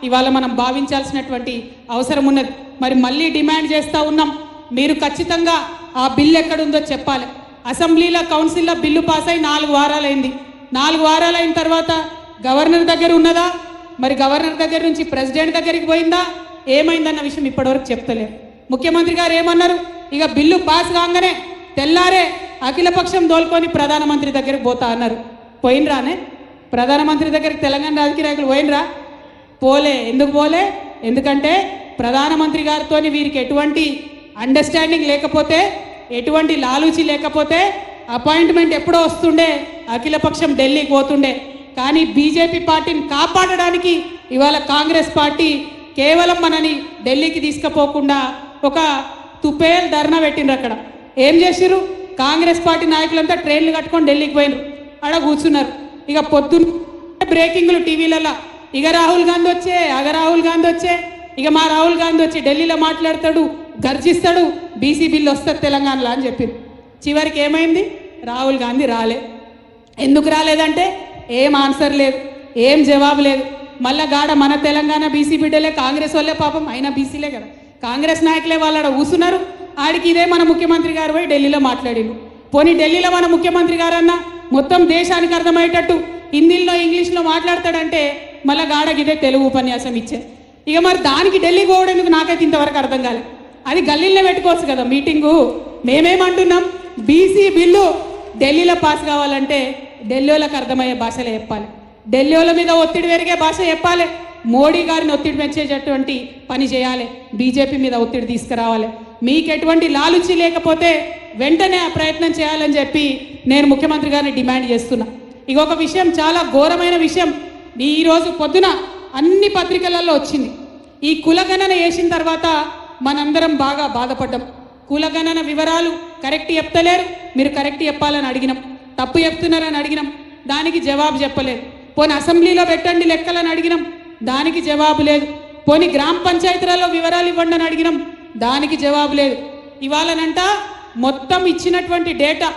ఇవాళ మనం భావించాల్సినటువంటి అవసరం ఉన్నది. మరి మళ్ళీ డిమాండ్ చేస్తూ ఉన్నాం, మీరు ఖచ్చితంగా ఆ బిల్లు ఎక్కడుందో చెప్పాలి. అసెంబ్లీలో కౌన్సిల్లో బిల్లు పాస్ అయి 4 వారాలైంది. 4 వారాలైన తర్వాత గవర్నర్ దగ్గర ఉన్నదా, మరి గవర్నర్ దగ్గర నుంచి ప్రెసిడెంట్ దగ్గరికి పోయిందా, ఏమైందన్న విషయం ఇప్పటివరకు చెప్తలేరు. ముఖ్యమంత్రి గారు ఏమన్నారు, ఇక బిల్లు పాస్ కాగానే తెల్లారే అఖిలపక్షం దోల్కొని ప్రధానమంత్రి దగ్గరికి పోతా అన్నారు. పోయినరానే ప్రధానమంత్రి దగ్గరికి తెలంగాణ రాజకీయ నాయకులు పోయినరా? పోలే. ఎందుకు పోలే? ఎందుకంటే ప్రధానమంత్రి గారితో వీరికి ఎటువంటి అండర్స్టాండింగ్ లేకపోతే, ఎటువంటి లాలూచి లేకపోతే అపాయింట్మెంట్ ఎప్పుడో వస్తుండే, అఖిలపక్షం ఢిల్లీకి పోతుండే. కానీ బీజేపీ పార్టీని కాపాడడానికి ఇవాళ కాంగ్రెస్ పార్టీ కేవలం మనని ఢిల్లీకి తీసుకుపోకుండా ఒక తుపేల్ ధర్నా పెట్టిండ్రు. అక్కడ ఏం చేసిర్రు? కాంగ్రెస్ పార్టీ నాయకులంతా ట్రైన్లు కట్టుకొని ఢిల్లీకి పోయినరు, ఆడ కూర్చున్నారు. ఇక పొద్దున్న బ్రేకింగ్లు టీవీలలో, ఇక రాహుల్ గాంధీ వచ్చే, రాహుల్ గాంధీ వచ్చే, ఇక మా రాహుల్ గాంధీ వచ్చి ఢిల్లీలో మాట్లాడతాడు, గర్జిస్తాడు, బీసీ బిల్లు వస్తుంది తెలంగాణలో అని చెప్పింది. చివరికి ఏమైంది? రాహుల్ గాంధీ రాలే. ఎందుకు రాలేదంటే ఏం ఆన్సర్ లేదు, ఏం జవాబు లేదు. మళ్ళా గాడ మన తెలంగాణ బీసీ బిడ్డలే, కాంగ్రెస్ వాళ్ళే, పాపం అయినా బీసీలే కదా, కాంగ్రెస్ నాయకులే వాళ్ళ కూసున్నారు. ఆడికి ఇదే మన ముఖ్యమంత్రి గారు పోయి ఢిల్లీలో మాట్లాడిండు. పోనీ ఢిల్లీలో మన ముఖ్యమంత్రి గారన్నా మొత్తం దేశానికి అర్థమయ్యేటట్టు హిందీలో ఇంగ్లీష్లో మాట్లాడతాడంటే మళ్ళీ గాడకి ఇదే తెలుగు ఉపన్యాసం ఇచ్చే. ఇక మరి దానికి ఢిల్లీకి పోవడానికి నాకైతే ఇంతవరకు అర్థం కాలేదు. అది గల్లీలో పెట్టుకోవచ్చు కదా మీటింగు. మేమేమంటున్నాం, బీసీ బిల్లు ఢిల్లీలో పాస్ కావాలంటే ఢిల్లీ వాళ్ళకి అర్థమయ్యే భాషలో చెప్పాలి, ఢిల్లీ వాళ్ళ మీద ఒత్తిడి పెరిగే భాష చెప్పాలి, మోడీ గారిని ఒత్తిడి పెంచేటటువంటి పని చేయాలి, బీజేపీ మీద ఒత్తిడి తీసుకురావాలి. మీకు ఎటువంటి లాలుచి లేకపోతే వెంటనే ఆ ప్రయత్నం చేయాలని చెప్పి నేను ముఖ్యమంత్రి గారిని డిమాండ్ చేస్తున్నా. ఇంకొక విషయం, చాలా ఘోరమైన విషయం, ఈరోజు పొద్దున అన్ని పత్రికలలో వచ్చింది. ఈ కులగణన వేసిన తర్వాత మనందరం బాగా బాధపడ్డాం. కులగణన వివరాలు కరెక్ట్ చెప్తలేరు, మీరు కరెక్ట్ చెప్పాలని అడిగినాం, తప్పు చెప్తున్నారని అడిగినాం, దానికి జవాబు చెప్పలేదు. పోనీ అసెంబ్లీలో పెట్టండి లెక్కలని అడిగినాం, దానికి జవాబు లేదు. పోనీ గ్రామ పంచాయతీలలో వివరాలు ఇవ్వండి అని అడిగినాం, దానికి జవాబు లేదు. ఇవాళనంట మొత్తం ఇచ్చినటువంటి డేటా,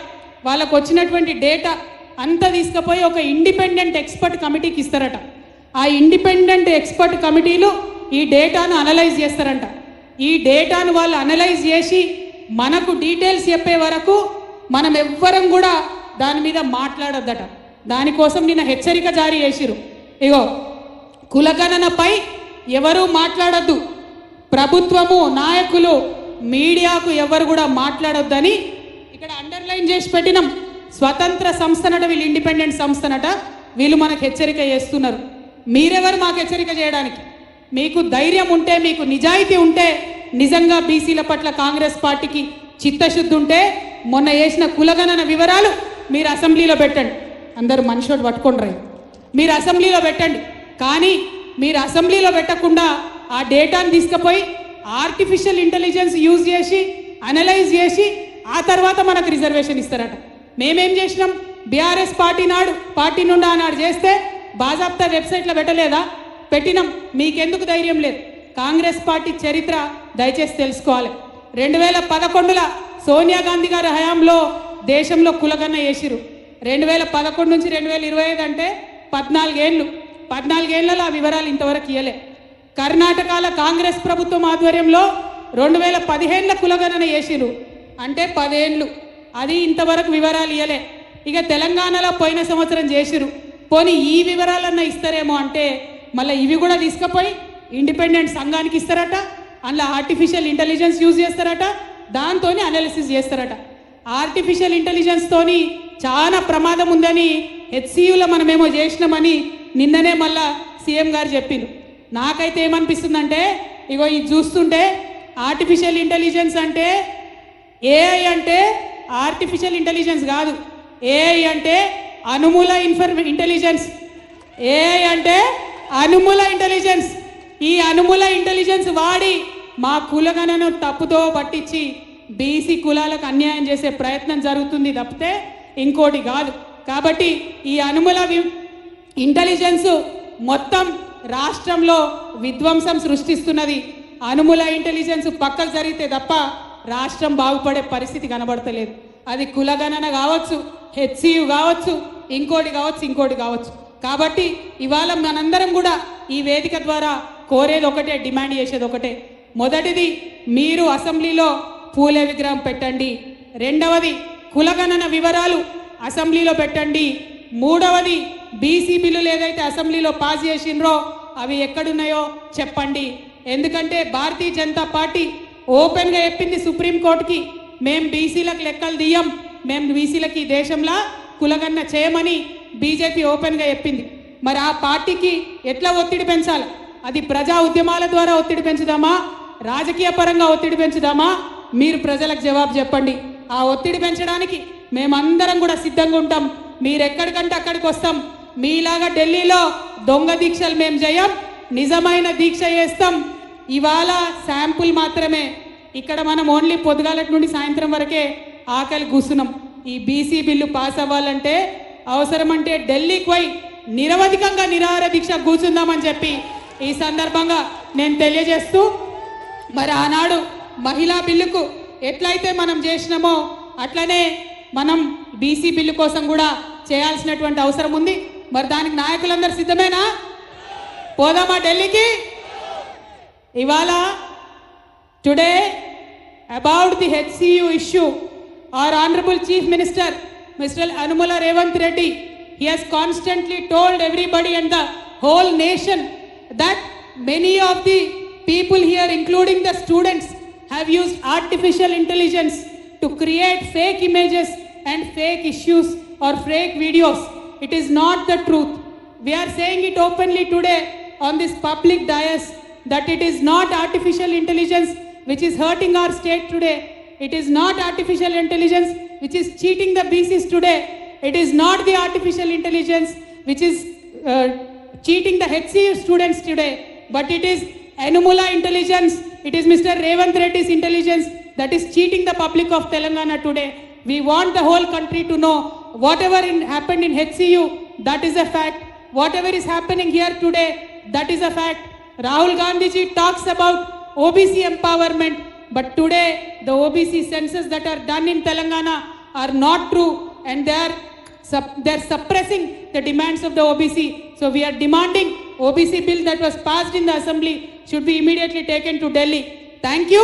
వాళ్ళకు వచ్చినటువంటి డేటా అంతా తీసుకుపోయి ఒక ఇండిపెండెంట్ ఎక్స్పర్ట్ కమిటీకి ఇస్తారట. ఆ ఇండిపెండెంట్ ఎక్స్పర్ట్ కమిటీలు ఈ డేటాను అనలైజ్ చేస్తారంట. ఈ డేటాను వాళ్ళు అనలైజ్ చేసి మనకు డీటెయిల్స్ చెప్పే వరకు మనం ఎవ్వరం కూడా దాని మీద మాట్లాడొద్దట. దానికోసం నిన్న హెచ్చరిక జారీ చేసిరు. ఇగో, కులగణనపై ఎవరూ మాట్లాడొద్దు, ప్రభుత్వము, నాయకులు, మీడియాకు ఎవరు కూడా మాట్లాడొద్దని ఇక్కడ అండర్లైన్ చేసి పెట్టినాం. స్వతంత్ర సంస్థనట, వీళ్ళు ఇండిపెండెంట్ సంస్థనట, వీళ్ళు మనకు హెచ్చరిక చేస్తున్నారు. మీరెవరు మాకు హెచ్చరిక చేయడానికి? మీకు ధైర్యం ఉంటే, మీకు నిజాయితీ ఉంటే, నిజంగా బీసీల పట్ల కాంగ్రెస్ పార్టీకి చిత్తశుద్ధి ఉంటే మొన్న వేసిన కులగణన వివరాలు మీరు అసెంబ్లీలో పెట్టండి. అందరూ మనిషోడు పట్టుకోండి, మీరు అసెంబ్లీలో పెట్టండి. కానీ మీరు అసెంబ్లీలో పెట్టకుండా ఆ డేటాను తీసుకుపోయి ఆర్టిఫిషియల్ ఇంటెలిజెన్స్ యూజ్ చేసి అనలైజ్ చేసి ఆ తర్వాత మనకు రిజర్వేషన్ ఇస్తారట. మేమేం చేసినాం? బీఆర్ఎస్ పార్టీ నుండి ఆనాడు చేస్తే బాజాప్తా వెబ్సైట్లో పెట్టలేదా? పెట్టినాం. మీకెందుకు ధైర్యం లేదు? కాంగ్రెస్ పార్టీ చరిత్ర దయచేసి తెలుసుకోవాలి. 2011లో సోనియా గాంధీ గారి హయాంలో దేశంలో కులగణన చేసిరు. 2011 నుంచి 2025 అంటే 14 ఏళ్ళు. 14 ఏళ్లలో ఆ వివరాలు ఇంతవరకు ఇవ్వలే. కర్ణాటకలో కాంగ్రెస్ ప్రభుత్వం ఆధ్వర్యంలో 2015లో కులగణన చేసిరు, అంటే 10 ఏళ్ళు. అది ఇంతవరకు వివరాలు ఇవ్వలే. ఇక తెలంగాణలో పోయిన సంవత్సరం చేసిరు. పోనీ ఈ వివరాలన్నా ఇస్తారేమో అంటే మళ్ళీ ఇవి కూడా తీసుకుపోయి ఇండిపెండెంట్ సంఘానికి ఇస్తారట. అందులో ఆర్టిఫిషియల్ ఇంటెలిజెన్స్ యూజ్ చేస్తారట, దాంతో అనాలిసిస్ చేస్తారట. ఆర్టిఫిషియల్ ఇంటెలిజెన్స్తోని చాలా ప్రమాదం ఉందని హెచ్సియులో మనమేమో చేసినామని నిన్ననే మళ్ళా సీఎం గారు చెప్పిండు. నాకైతే ఏమనిపిస్తుందంటే, ఇగో ఇది చూస్తుంటే ఆర్టిఫిషియల్ ఇంటెలిజెన్స్ అంటే ఏఐ అంటే ఆర్టిఫిషియల్ ఇంటెలిజెన్స్ కాదు, ఏఐ అంటే అనుమూల ఇంటెలిజెన్స్. ఏఐ అంటే అనుమూల ఇంటెలిజెన్స్. ఈ అనుమూల ఇంటెలిజెన్స్ వాడి మా కులగణను తప్పుతో పట్టించి బీసీ కులాలకు అన్యాయం చేసే ప్రయత్నం జరుగుతుంది తప్పితే ఇంకోటి కాదు. కాబట్టి ఈ అనుమూల ఇంటెలిజెన్స్ మొత్తం రాష్ట్రంలో విధ్వంసం సృష్టిస్తున్నది. అనుమూల ఇంటెలిజెన్స్ పక్కకు జరిగితే తప్ప రాష్ట్రం బాగుపడే పరిస్థితి కనబడతలేదు. అది కులగణన కావచ్చు, హెచ్సియు కావచ్చు, ఇంకోటి కావచ్చు. కాబట్టి ఇవాళ మనందరం కూడా ఈ వేదిక ద్వారా కోరేది ఒకటే, డిమాండ్ చేసేది ఒకటే. మొదటిది, మీరు అసెంబ్లీలో పూలే విగ్రహం పెట్టండి. రెండవది, కులగణన వివరాలు అసెంబ్లీలో పెట్టండి. మూడవది, బీసీ బిల్లులు ఏదైతే అసెంబ్లీలో పాస్ చేసిండ్రో అవి ఎక్కడున్నాయో చెప్పండి. ఎందుకంటే భారతీయ జనతా పార్టీ ఓపెన్గా చెప్పింది సుప్రీంకోర్టుకి, మేము బీసీలకు లెక్కలు తీయం, మేము బీసీలకి ఈ దేశంలో కులగన్న చేయమని బీజేపీ ఓపెన్గా చెప్పింది. మరి ఆ పార్టీకి ఎట్లా ఒత్తిడి పెంచాలి? అది ప్రజా ఉద్యమాల ద్వారా ఒత్తిడి పెంచుదామా, రాజకీయ పరంగా ఒత్తిడి పెంచుదామా? మీరు ప్రజలకు జవాబు చెప్పండి. ఆ ఒత్తిడి పెంచడానికి మేమందరం కూడా సిద్ధంగా ఉంటాం. మీరు ఎక్కడికంటే అక్కడికి వస్తాం. మీలాగా ఢిల్లీలో దొంగ దీక్షలు మేము చేయం, నిజమైన దీక్ష చేస్తాం. ఇవాళ శాంపుల్ మాత్రమే. ఇక్కడ మనం ఓన్లీ పొద్దుగాలటి నుండి సాయంత్రం వరకే ఆకలి కూస్తున్నాం. ఈ బీసీ బిల్లు పాస్ అవ్వాలంటే అవసరమంటే ఢిల్లీకి పోయి నిరవధికంగా నిరాహార దీక్ష కూర్చుందామని చెప్పి ఈ సందర్భంగా నేను తెలియజేస్తూ, మరి ఆనాడు మహిళా బిల్లుకు ఎట్లయితే మనం చేసినామో అట్లనే మనం బీసీ బిల్లు కోసం కూడా చేయాల్సినటువంటి అవసరం ఉంది. మరి దానికి నాయకులందరూ సిద్ధమేనా? పోదామా ఢిల్లీకి? ఇవాళ today about the HCU issue, our honorable chief minister Mr. Anumala Revanth Reddy, he has constantly told everybody and the whole nation that many of the people here, including the students, have used artificial intelligence to create fake images and fake issues or fake videos. It is not the truth. We are saying it openly today on this public dais that it is not artificial intelligence which is hurting our state today. It is not artificial intelligence which is cheating the BCs today. It is not the artificial intelligence which is cheating the HCU students today, but it is Anumala intelligence. It is Mr. Revanth Reddy's intelligence that is cheating the public of Telangana today. We want the whole country to know whatever happened in HCU, that is a fact. Whatever is happening here today, that is a fact. Rahul Gandhi ji talks about OBC empowerment, but today the OBC census that are done in Telangana are not true, and they are suppressing the demands of the OBC. So we are demanding OBC bill that was passed in the assembly should be immediately taken to Delhi. Thank you.